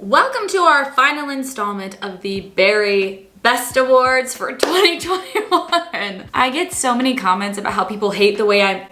Welcome to our final installment of the Berry Best Awards for 2021. I get so many comments about how people hate the way I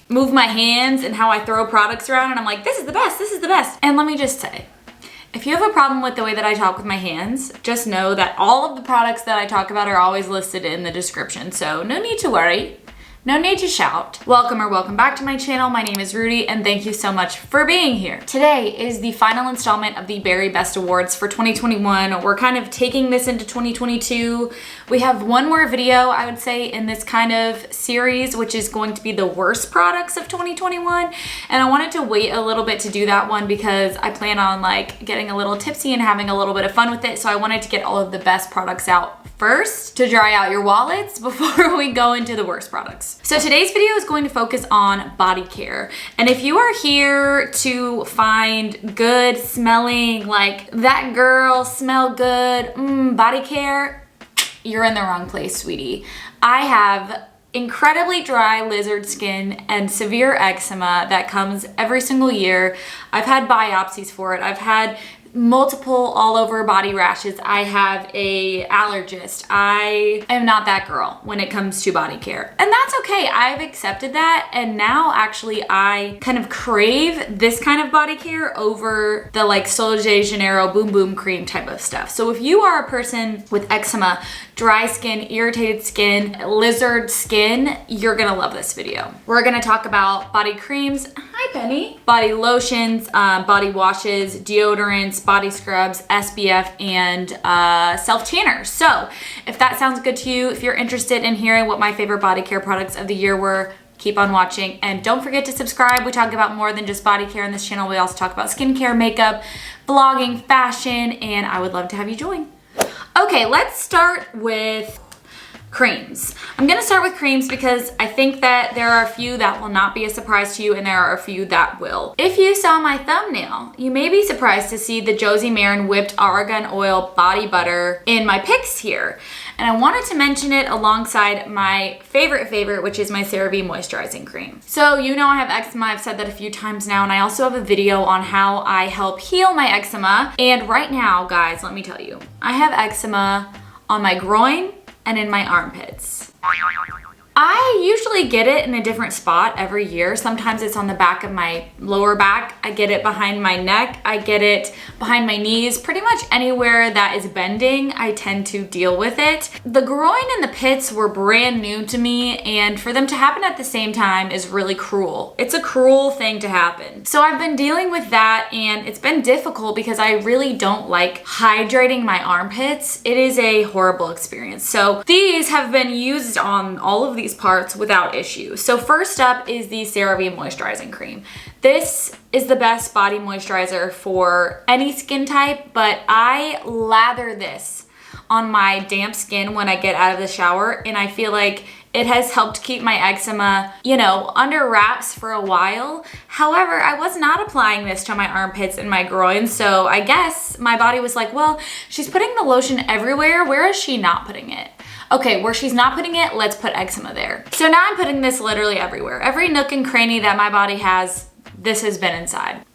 move my hands and how I throw products around, and I'm like, this is the best, this is the best. And let me just say, if you have a problem with the way that I talk with my hands, just know that all of the products that I talk about are always listed in the description, so no need to worry. No need to shout. Welcome or welcome back to my channel. My name is Rudi and thank you so much for being here. Today is the final installment of the Berry Best Awards for 2021. We're kind of taking this into 2022. We have one more video, I would say, in this kind of series, which is going to be the worst products of 2021. And I wanted to wait a little bit to do that one because I plan on like getting a little tipsy and having a little bit of fun with it. So I wanted to get all of the best products out first to dry out your wallets before we go into the worst products. So today's video is going to focus on body care. And if you are here to find good smelling, like that girl smell good, body care, you're in the wrong place, sweetie. I have incredibly dry lizard skin and severe eczema that comes every single year. I've had biopsies for it. I've had multiple all over body rashes. I have a allergist. I am not that girl when it comes to body care. And that's okay. I've accepted that. And now actually I kind of crave this kind of body care over the like Sol de Janeiro boom boom cream type of stuff. So if you are a person with eczema, dry skin, irritated skin, lizard skin, you're gonna love this video. We're gonna talk about body creams, hi Penny, body lotions, body washes, deodorants, body scrubs, SPF, and self-tanners. So if that sounds good to you, if you're interested in hearing what my favorite body care products of the year were, keep on watching. And don't forget to subscribe. We talk about more than just body care on this channel. We also talk about skincare, makeup, vlogging, fashion, and I would love to have you join. Okay, let's start with creams. I'm gonna start with creams because I think that there are a few that will not be a surprise to you and there are a few that will. If you saw my thumbnail, you may be surprised to see the Josie Maran Whipped Argan Oil Body Butter in my picks here. And I wanted to mention it alongside my favorite, which is my CeraVe Moisturizing Cream. So you know I have eczema, I've said that a few times now, and I also have a video on how I help heal my eczema. And right now, guys, let me tell you, I have eczema on my groin and in my armpits. I usually get it in a different spot every year. Sometimes it's on the back of my lower back. I get it behind my neck. I get it behind my knees. Pretty much anywhere that is bending, I tend to deal with it. The groin and the pits were brand new to me, and for them to happen at the same time is really cruel. It's a cruel thing to happen. So I've been dealing with that, and it's been difficult because I really don't like hydrating my armpits. It is a horrible experience. So these have been used on all of these parts without issue. So first up is the CeraVe Moisturizing Cream. This is the best body moisturizer for any skin type, but I lather this on my damp skin when I get out of the shower, and I feel like it has helped keep my eczema, you know, under wraps for a while. However, I was not applying this to my armpits and my groin, so I guess my body was like, well, she's putting the lotion everywhere. Where is she not putting it? Okay, where she's not putting it, let's put eczema there. So now I'm putting this literally everywhere. Every nook and cranny that my body has, this has been inside.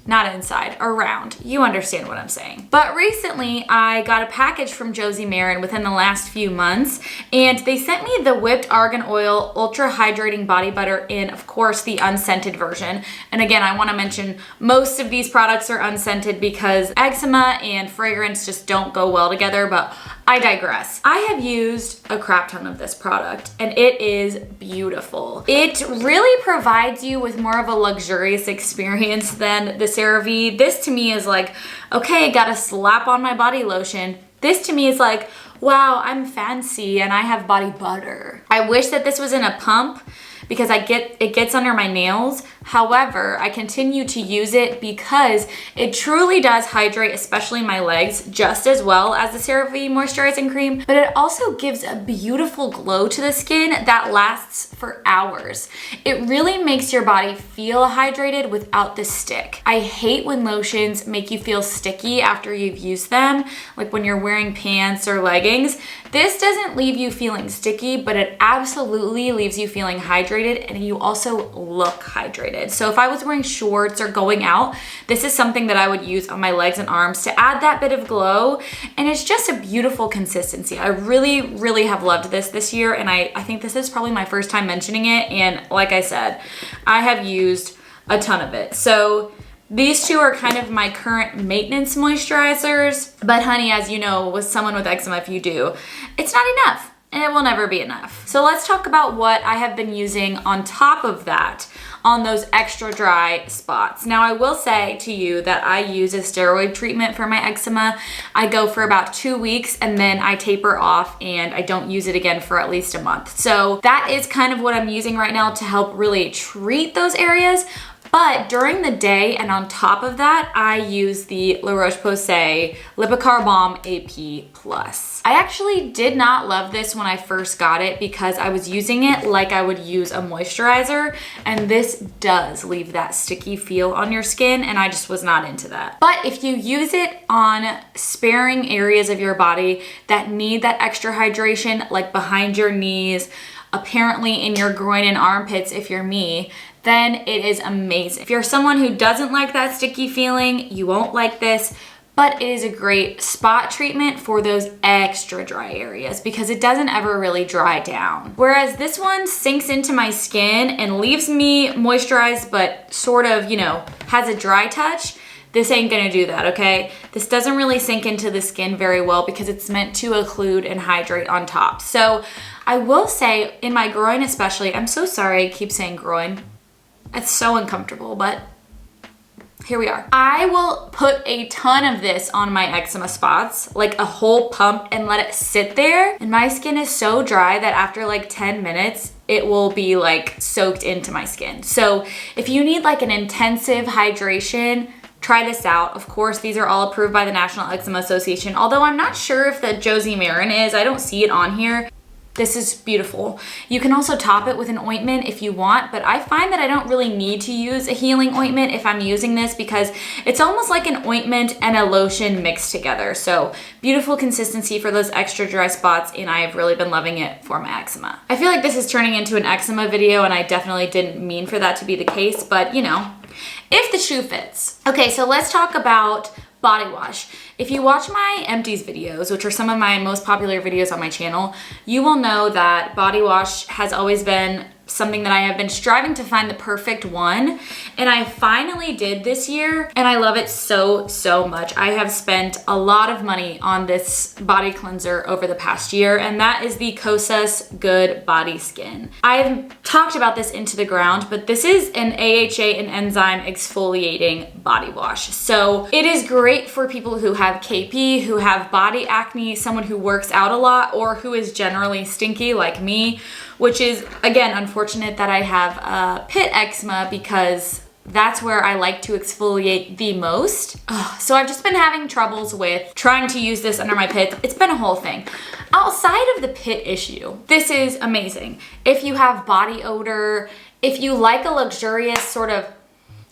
Not inside, around. You understand what I'm saying. But recently, I got a package from Josie Maran within the last few months, and they sent me the Whipped Argan Oil Ultra Hydrating Body Butter in, of course, the unscented version. And again, I wanna mention most of these products are unscented because eczema and fragrance just don't go well together, but I digress. I have used a crap ton of this product and it is beautiful. It really provides you with more of a luxurious experience than the CeraVe. This to me is like, okay, gotta slap on my body lotion. This to me is like, wow, I'm fancy and I have body butter. I wish that this was in a pump because it gets under my nails. However, I continue to use it because it truly does hydrate, especially my legs, just as well as the CeraVe Moisturizing Cream, but it also gives a beautiful glow to the skin that lasts for hours. It really makes your body feel hydrated without the stick. I hate when lotions make you feel sticky after you've used them, like when you're wearing pants or leggings. This doesn't leave you feeling sticky, but it absolutely leaves you feeling hydrated hydrated and you also look hydrated. So if I was wearing shorts or going out, this is something that I would use on my legs and arms to add that bit of glow. And it's just a beautiful consistency. I really, really have loved this year. And I think this is probably my first time mentioning it. And like I said, I have used a ton of it. So these two are kind of my current maintenance moisturizers. But honey, as you know, with someone with eczema, if you do, it's not enough. And it will never be enough. So let's talk about what I have been using on top of that on those extra dry spots. Now I will say to you that I use a steroid treatment for my eczema. I go for about 2 weeks and then I taper off and I don't use it again for at least a month. So that is kind of what I'm using right now to help really treat those areas. But during the day and on top of that, I use the La Roche-Posay BODYCARE Balm AP+. I actually did not love this when I first got it because I was using it like I would use a moisturizer, and this does leave that sticky feel on your skin, and I just was not into that. But if you use it on sparing areas of your body that need that extra hydration, like behind your knees, apparently in your groin and armpits if you're me, then it is amazing. If you're someone who doesn't like that sticky feeling, you won't like this, but it is a great spot treatment for those extra dry areas because it doesn't ever really dry down. Whereas this one sinks into my skin and leaves me moisturized, but sort of, you know, has a dry touch. This ain't gonna do that, okay? This doesn't really sink into the skin very well because it's meant to occlude and hydrate on top. So I will say in my groin especially, I'm so sorry I keep saying groin. It's so uncomfortable, but here we are. I will put a ton of this on my eczema spots, like a whole pump, and let it sit there. And my skin is so dry that after like 10 minutes, it will be like soaked into my skin. So if you need like an intensive hydration, try this out. Of course, these are all approved by the National Eczema Association, although I'm not sure if the Josie Marin is. I don't see it on here. This is beautiful. You can also top it with an ointment if you want, but I find that I don't really need to use a healing ointment if I'm using this because it's almost like an ointment and a lotion mixed together. So beautiful consistency for those extra dry spots, and I have really been loving it for my eczema. I feel like this is turning into an eczema video, and I definitely didn't mean for that to be the case, but you know, if the shoe fits. Okay, so let's talk about body wash. If you watch my empties videos, which are some of my most popular videos on my channel, you will know that body wash has always been something that I have been striving to find the perfect one, and I finally did this year, and I love it so, so much. I have spent a lot of money on this body cleanser over the past year, and that is the Kosas Good Body Skin. I've talked about this into the ground, but this is an AHA and enzyme exfoliating body wash. So it is great for people who have KP, who have body acne, someone who works out a lot, or who is generally stinky like me, which is, again, unfortunate that I have pit eczema because that's where I like to exfoliate the most. So I've just been having troubles with trying to use this under my pits. It's been a whole thing. Outside of the pit issue, this is amazing. If you have body odor, if you like a luxurious sort of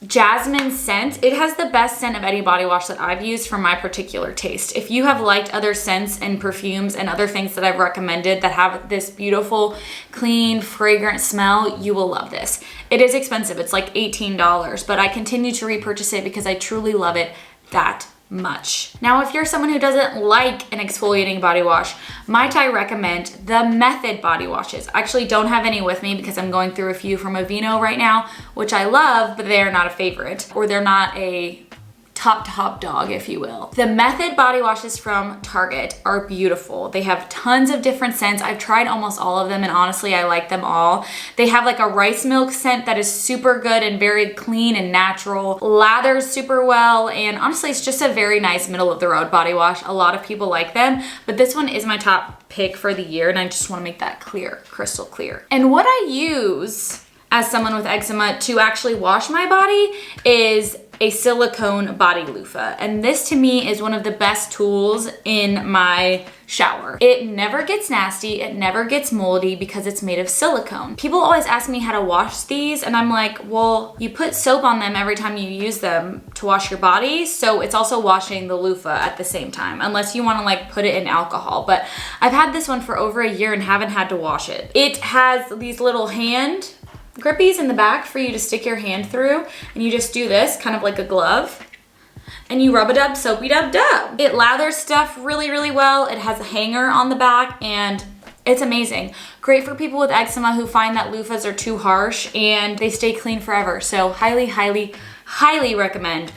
jasmine scent, it has the best scent of any body wash that I've used for my particular taste. If you have liked other scents and perfumes and other things that I've recommended that have this beautiful, clean, fragrant smell, you will love this. It is expensive. It's like $18, but I continue to repurchase it because I truly love it that much. Now, if you're someone who doesn't like an exfoliating body wash, might I recommend the Method body washes. I actually don't have any with me because I'm going through a few from Aveeno right now, which I love, but they are not a favorite, or they're not a top dog, if you will. The Method body washes from Target are beautiful. They have tons of different scents. I've tried almost all of them, and honestly, I like them all. They have like a rice milk scent that is super good and very clean and natural. Lathers super well, and honestly, it's just a very nice middle of the road body wash. A lot of people like them, but this one is my top pick for the year, and I just want to make that clear, crystal clear. And what I use as someone with eczema to actually wash my body is a silicone body loofah. And this to me is one of the best tools in my shower. It never gets nasty, it never gets moldy because it's made of silicone. People always ask me how to wash these, and I'm like, well, you put soap on them every time you use them to wash your body, so it's also washing the loofah at the same time, unless you want to like put it in alcohol. But I've had this one for over a year and haven't had to wash it. It has these little hand grippies in the back for you to stick your hand through, and you just do this, kind of like a glove, and you rub-a-dub, soapy-dub-dub. It lathers stuff really, really well. It has a hanger on the back, and it's amazing. Great for people with eczema who find that loofahs are too harsh and they stay clean forever. So highly, highly, highly recommend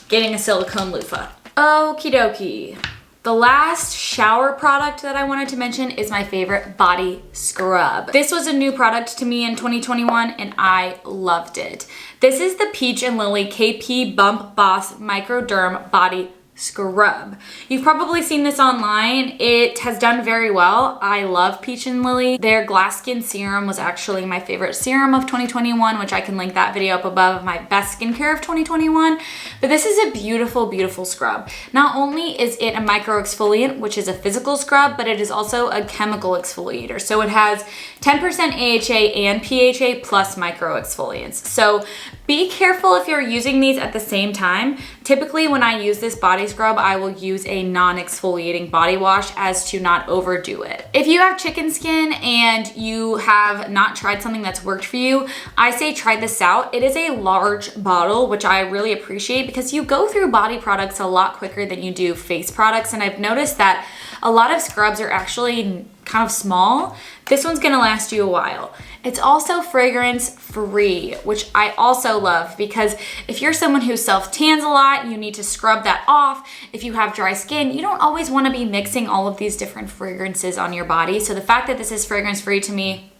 getting a silicone loofah. Okie dokie. The last shower product that I wanted to mention is my favorite body scrub. This was a new product to me in 2021 and I loved it. This is the Peach and Lily KP Bump Boss Microderm Body Scrub. You've probably seen this online. It has done very well. I love Peach and Lily. Their glass skin serum was actually my favorite serum of 2021, which I can link that video up above of my best skincare of 2021. But this is a beautiful, beautiful scrub. Not only is it a micro exfoliant, which is a physical scrub, but it is also a chemical exfoliator. So it has 10% AHA and PHA plus micro exfoliants. So be careful if you're using these at the same time. Typically when I use this body scrub, I will use a non-exfoliating body wash as to not overdo it. If you have chicken skin and you have not tried something that's worked for you, I say try this out. It is a large bottle, which I really appreciate because you go through body products a lot quicker than you do face products. And I've noticed that a lot of scrubs are actually kind of small. This one's gonna last you a while. It's also fragrance free, which I also love because if you're someone who self-tans a lot, you need to scrub that off. If you have dry skin, you don't always wanna be mixing all of these different fragrances on your body. So the fact that this is fragrance free to me,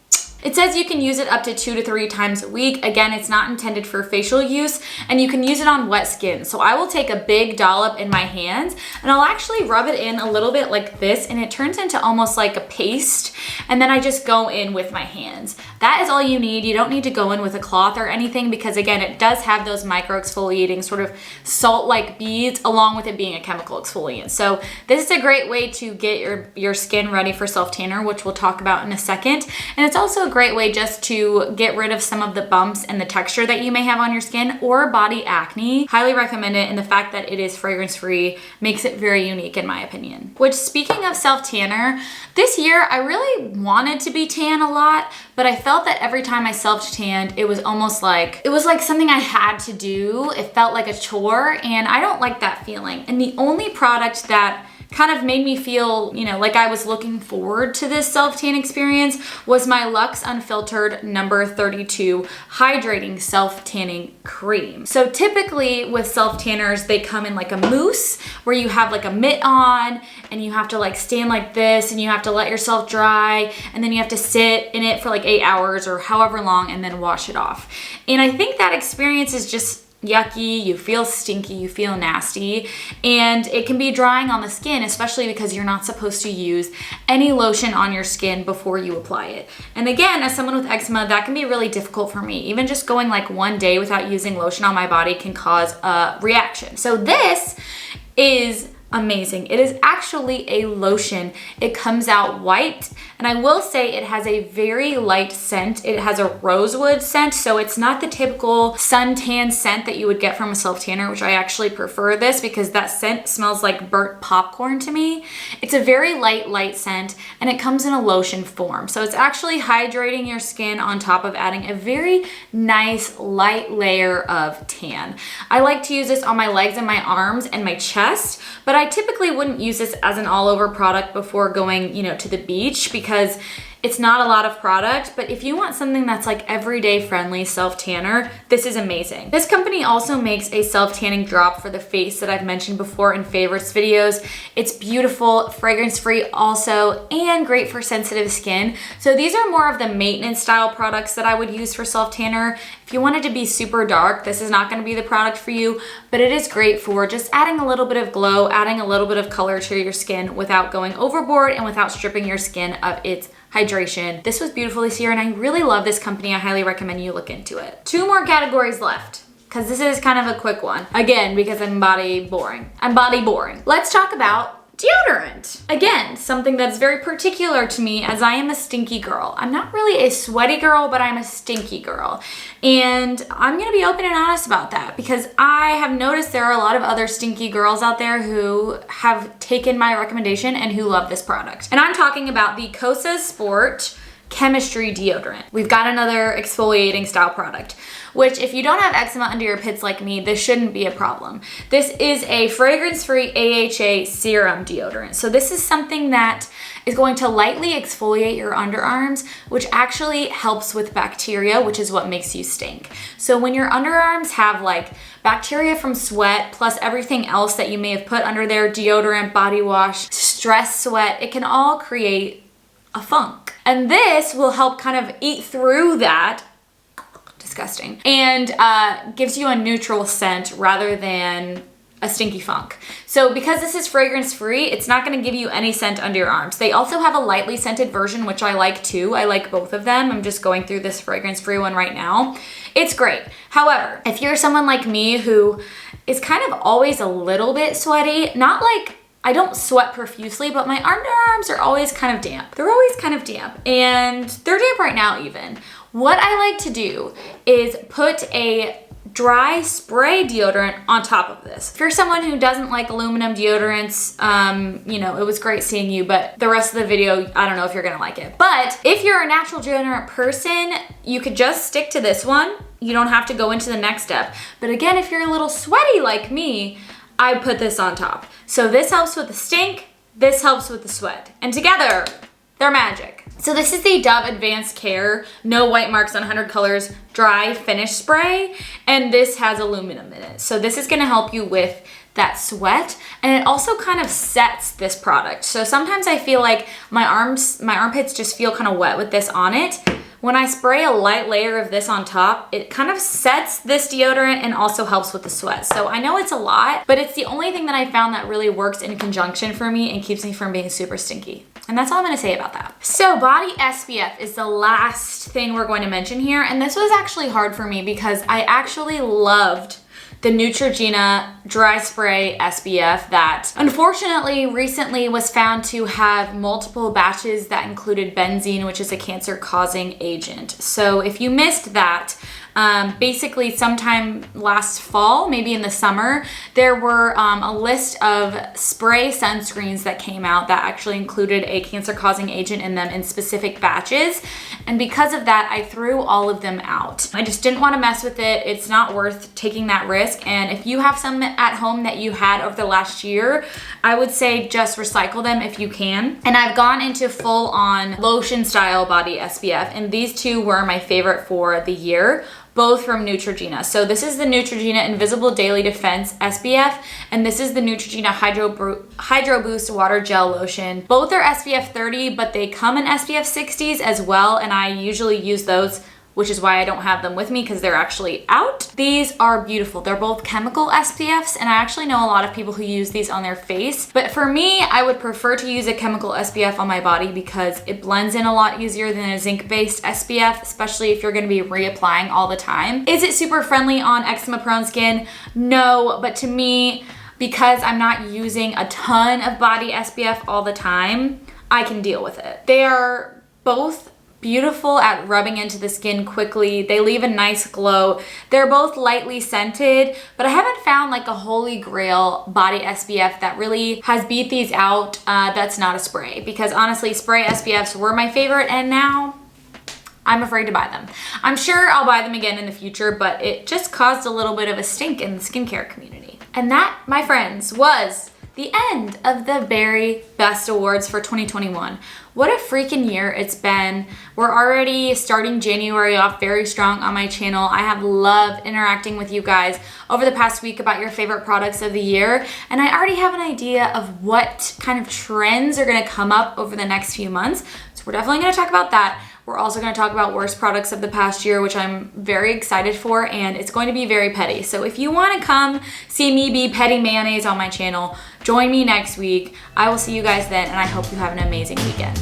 it says you can use it up to 2 to 3 times a week. Again, it's not intended for facial use and you can use it on wet skin. So I will take a big dollop in my hands and I'll actually rub it in a little bit like this and it turns into almost like a paste. And then I just go in with my hands. That is all you need. You don't need to go in with a cloth or anything because again, it does have those micro exfoliating sort of salt-like beads along with it being a chemical exfoliant. So this is a great way to get your skin ready for self-tanner, which we'll talk about in a second. And it's also a great way just to get rid of some of the bumps and the texture that you may have on your skin or body acne. Highly recommend it, and the fact that it is fragrance free makes it very unique in my opinion. Which, speaking of self-tanner, this year I really wanted to be tan a lot, but I felt that every time I self-tanned, it was almost like, it was like something I had to do. It felt like a chore, and I don't like that feeling. And the only product that kind of made me feel, you know, like I was looking forward to this self-tan experience was my Luxe Unfiltered number 32 Hydrating Self-Tanning Cream. So typically with self-tanners, they come in like a mousse where you have like a mitt on and you have to like stand like this and you have to let yourself dry and then you have to sit in it for like 8 hours or however long and then wash it off. And I think that experience is just yucky, you feel stinky, you feel nasty, and it can be drying on the skin, especially because you're not supposed to use any lotion on your skin before you apply it. And again, as someone with eczema, that can be really difficult for me. Even just going like 1 day without using lotion on my body can cause a reaction. So this is amazing. It is actually a lotion. It comes out white, and I will say it has a very light scent. It has a rosewood scent, so it's not the typical suntan scent that you would get from a self-tanner, which I actually prefer this because that scent smells like burnt popcorn to me. It's a very light scent, and it comes in a lotion form. So it's actually hydrating your skin on top of adding a very nice light layer of tan. I like to use this on my legs and my arms and my chest, but I typically wouldn't use this as an all-over product before going, you know, to the beach because it's not a lot of product. But if you want something that's like everyday friendly self-tanner, this is amazing. This company also makes a self-tanning drop for the face that I've mentioned before in favorites videos. It's beautiful, fragrance free also, and great for sensitive skin. So these are more of the maintenance style products that I would use for self-tanner. If you wanted to be super dark, this is not gonna be the product for you, but it is great for just adding a little bit of glow, adding a little bit of color to your skin without going overboard and without stripping your skin of its hydration. This was beautiful this year and I really love this company. I highly recommend you look into it. 2 more categories left because this is kind of a quick one. Again, because I'm body boring. Let's talk about deodorant. Again, something that's very particular to me as I am a stinky girl. I'm not really a sweaty girl, but I'm a stinky girl. And I'm gonna be open and honest about that because I have noticed there are a lot of other stinky girls out there who have taken my recommendation and who love this product. And I'm talking about the Kosas Sport chemistry deodorant. We've got another exfoliating style product, which if you don't have eczema under your pits like me, this shouldn't be a problem. This is a fragrance-free AHA serum deodorant. So this is something that is going to lightly exfoliate your underarms, which actually helps with bacteria, which is what makes you stink. So when your underarms have like bacteria from sweat, plus everything else that you may have put under there, deodorant, body wash, stress sweat, it can all create a funk. And this will help kind of eat through that, disgusting, and gives you a neutral scent rather than a stinky funk. So because this is fragrance free, it's not gonna give you any scent under your arms. They also have a lightly scented version, which I like too. I like both of them. I'm just going through this fragrance free one right now. It's great. However, if you're someone like me who is kind of always a little bit sweaty, not like I don't sweat profusely, but my underarms are always kind of damp. They're always kind of damp, and they're damp right now even. What I like to do is put a dry spray deodorant on top of this. If you're someone who doesn't like aluminum deodorants, you know, it was great seeing you, but the rest of the video, I don't know if you're gonna like it. But if you're a natural deodorant person, you could just stick to this one. You don't have to go into the next step. But again, if you're a little sweaty like me, I put this on top. So this helps with the stink, this helps with the sweat, and together, they're magic. So this is the Dove Advanced Care No White Marks on 100 Colors Dry Finish Spray, and this has aluminum in it. So this is gonna help you with that sweat, and it also kind of sets this product. So sometimes I feel like my armpits just feel kind of wet with this on it. When I spray a light layer of this on top, it kind of sets this deodorant and also helps with the sweat. So I know it's a lot, but it's the only thing that I found that really works in conjunction for me and keeps me from being super stinky. And that's all I'm gonna say about that. So body SPF is the last thing we're going to mention here. And this was actually hard for me because I actually loved the Neutrogena Dry Spray SPF that unfortunately recently was found to have multiple batches that included benzene, which is a cancer-causing agent. So if you missed that, basically sometime last fall, maybe in the summer, there were a list of spray sunscreens that came out that actually included a cancer-causing agent in them in specific batches. And because of that, I threw all of them out. I just didn't want to mess with it. It's not worth taking that risk. And if you have some at home that you had over the last year, I would say just recycle them if you can. And I've gone into full-on lotion style body SPF, and these two were my favorite for the year, both from Neutrogena. So this is the Neutrogena Invisible Daily Defense SPF, and this is the Neutrogena Hydro Boost Water Gel Lotion. Both are SPF 30, but they come in SPF 60s as well, and I usually use those, which is why I don't have them with me because they're actually out. These are beautiful. They're both chemical SPFs, and I actually know a lot of people who use these on their face. But for me, I would prefer to use a chemical SPF on my body because it blends in a lot easier than a zinc-based SPF, especially if you're gonna be reapplying all the time. Is it super friendly on eczema-prone skin? No, but to me, because I'm not using a ton of body SPF all the time, I can deal with it. They are both beautiful at rubbing into the skin quickly. They leave a nice glow. They're both lightly scented, but I haven't found like a holy grail body SPF that really has beat these out that's not a spray, because honestly, spray SPFs were my favorite, and now I'm afraid to buy them. I'm sure I'll buy them again in the future, but it just caused a little bit of a stink in the skincare community. And that, my friends, was the end of the Berry Best Awards for 2021. What a freaking year it's been. We're already starting January off very strong on my channel. I have loved interacting with you guys over the past week about your favorite products of the year, and I already have an idea of what kind of trends are gonna come up over the next few months. So we're definitely gonna talk about that. We're also going to talk about worst products of the past year, which I'm very excited for, and it's going to be very petty. So if you want to come see me be petty mayonnaise on my channel, join me next week. I will see you guys then, and I hope you have an amazing weekend.